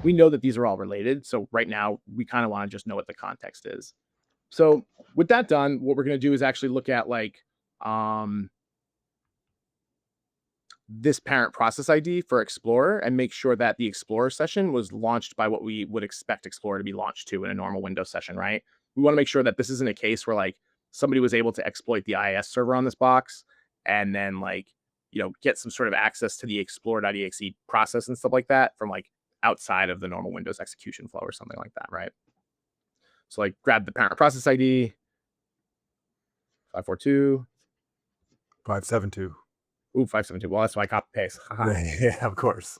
we know that these are all related. So right now we kind of want to just know what the context is. So with that done, what we're going to do is actually look at like um, this parent process ID for Explorer and make sure that the Explorer session was launched by what we would expect Explorer to be launched to in a normal Windows session, right? We want to make sure that this isn't a case where like somebody was able to exploit the IIS server on this box and then like, get some sort of access to the explorer.exe process and stuff like that from like outside of the normal Windows execution flow or something like that, right? So like grab the parent process ID, 542. 572. Ooh, 572. Well, that's why I copy paste. Yeah, of course.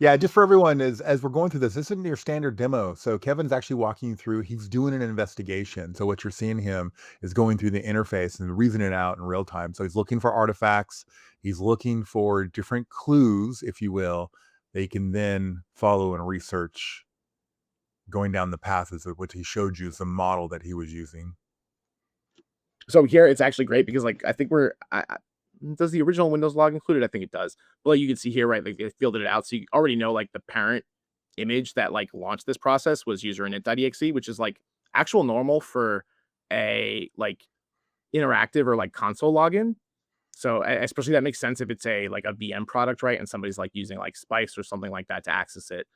Yeah, just for everyone, as we're going through this isn't your standard demo. So Kevin's actually walking you through, he's doing an investigation. So what you're seeing him is going through the interface and reasoning it out in real time. So he's looking for artifacts, he's looking for different clues, if you will, that he can then follow and research going down the path as what he showed you is the model that he was using. So here it's actually great because like I think does the original Windows log include it? I think it does. But like you can see here, right? Like they fielded it out, so you already know like the parent image that like launched this process was user init.exe, which is like actual normal for a like interactive or like console login. So especially that makes sense if it's a like a VM product, right? And somebody's like using like Spice or something like that to access it.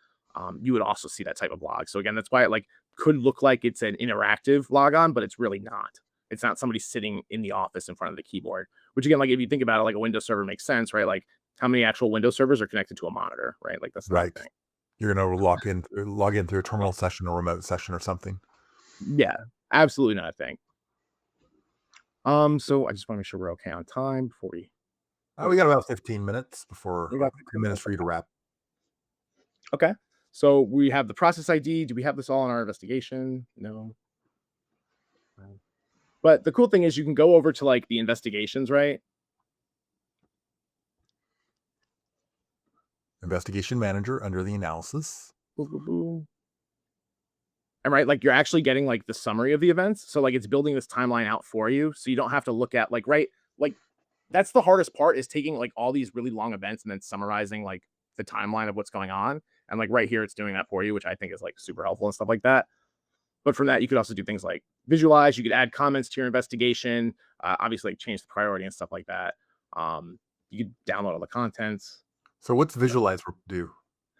You would also see that type of log. So again, that's why it like could look like it's an interactive logon, but it's really not. It's not somebody sitting in the office in front of the keyboard. Which again, like if you think about it, like a Windows server makes sense, right? Like how many actual Windows servers are connected to a monitor, right? Like that's not Right. a thing. You're going to log in through a terminal session or remote session or something. Yeah, absolutely not a thing. So I just want to make sure we're okay on time before we. We got about 15 minutes before, We got 2 minutes for you to wrap. Okay. So we have the process ID. Do we have this all in our investigation? No. But the cool thing is you can go over to like the investigations, right? Investigation manager under the analysis. Boom, boom, boom. And right, like you're actually getting like the summary of the events. So like it's building this timeline out for you. So you don't have to look at like, right, like that's the hardest part is taking like all these really long events and then summarizing like the timeline of what's going on. And like right here, it's doing that for you, which I think is like super helpful and stuff like that. But from that, you could also do things like visualize. You could add comments to your investigation. Obviously, like change the priority and stuff like that. You could download all the contents. So what's visualize do?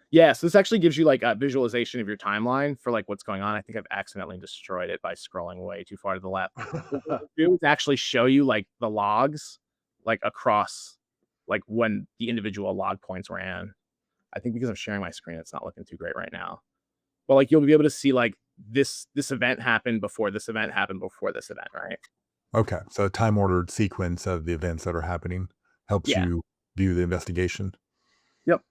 Yeah, so this actually gives you like a visualization of your timeline for like what's going on. I think I've accidentally destroyed it by scrolling way too far to the left. What it do is actually show you like the logs, like across, like when the individual log points ran. I think because I'm sharing my screen, it's not looking too great right now. But like you'll be able to see like this event happened before this event happened before this event, right? Okay, so a time ordered sequence of the events that are happening helps Yeah. you view the investigation. Yep.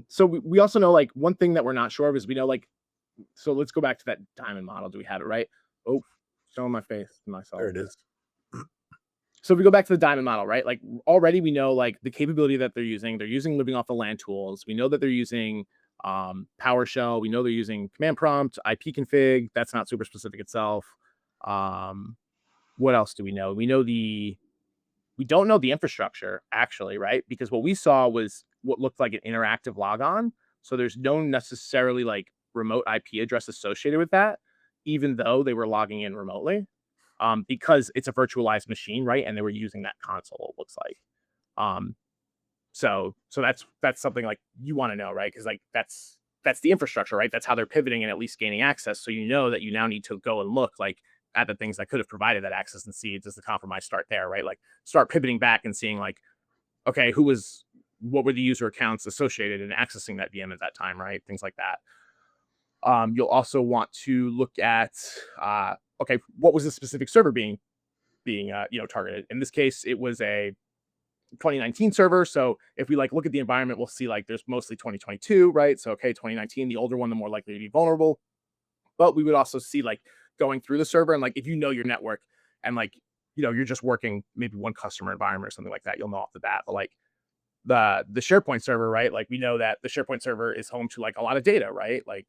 So we also know like one thing that we're not sure of is we know like so let's go back to that diamond model. Do we have it right? Oh, showing my face to myself. There it is. So if we go back to the diamond model, right? Like already we know like the capability that they're using living off the land tools. We know that they're using PowerShell. We know they're using command prompt, IP config. That's not super specific itself. What else do we know? We don't know the infrastructure actually, right? Because what we saw was what looked like an interactive logon. So there's no necessarily like remote IP address associated with that, even though they were logging in remotely, because it's a virtualized machine, right? And they were using that console. It looks like, um, so that's something like you want to know, right? Because like that's the infrastructure, right? That's how they're pivoting and at least gaining access. So you know that you now need to go and look like at the things that could have provided that access and see does the compromise start there, right? Like start pivoting back and seeing like, okay, what were the user accounts associated in accessing that VM at that time, right? Things like that. You'll also want to look at okay, what was the specific server being targeted? In this case, it was a 2019 server. So if we like look at the environment, we'll see like there's mostly 2022, right? So okay, 2019, the older one, the more likely to be vulnerable. But we would also see like going through the server and like if you know your network and like you're just working maybe one customer environment or something like that, you'll know off the bat. But like the SharePoint server, right? Like we know that the SharePoint server is home to like a lot of data, right? Like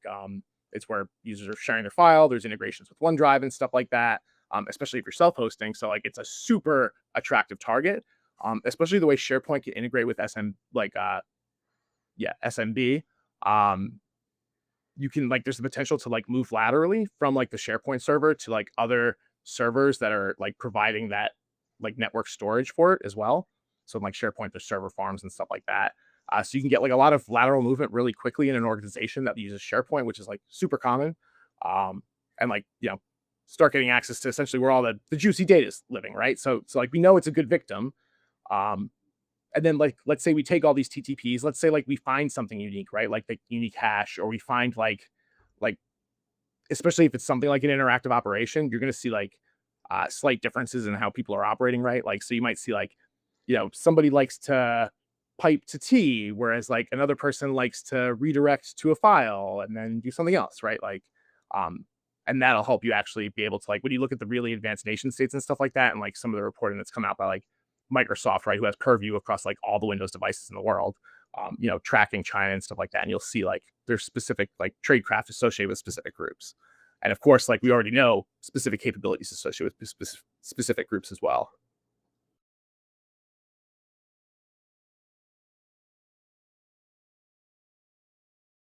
it's where users are sharing their file. There's integrations with OneDrive and stuff like that. Especially if you're self-hosting. So like it's a super attractive target. Especially the way SharePoint can integrate with SMB. Um, you can like there's the potential to like move laterally from like the SharePoint server to like other servers that are like providing that like network storage for it as well. So like SharePoint, there's server farms and stuff like that. So you can get like a lot of lateral movement really quickly in an organization that uses SharePoint, which is like super common. And like start getting access to essentially where all the juicy data is living, right? So like we know it's a good victim. Um, and then like let's say we take all these TTPs, let's say like we find something unique, right? Like the unique hash, or we find like especially if it's something like an interactive operation, you're going to see like slight differences in how people are operating, right? Like, so you might see like, somebody likes to pipe to T, whereas like another person likes to redirect to a file and then do something else, right? Like, um, and that'll help you actually be able to like when you look at the really advanced nation states and stuff like that, and like some of the reporting that's come out by like Microsoft, right, who has purview across like all the Windows devices in the world, tracking China and stuff like that. And you'll see like there's specific like tradecraft associated with specific groups. And of course, like we already know, specific capabilities associated with specific groups as well.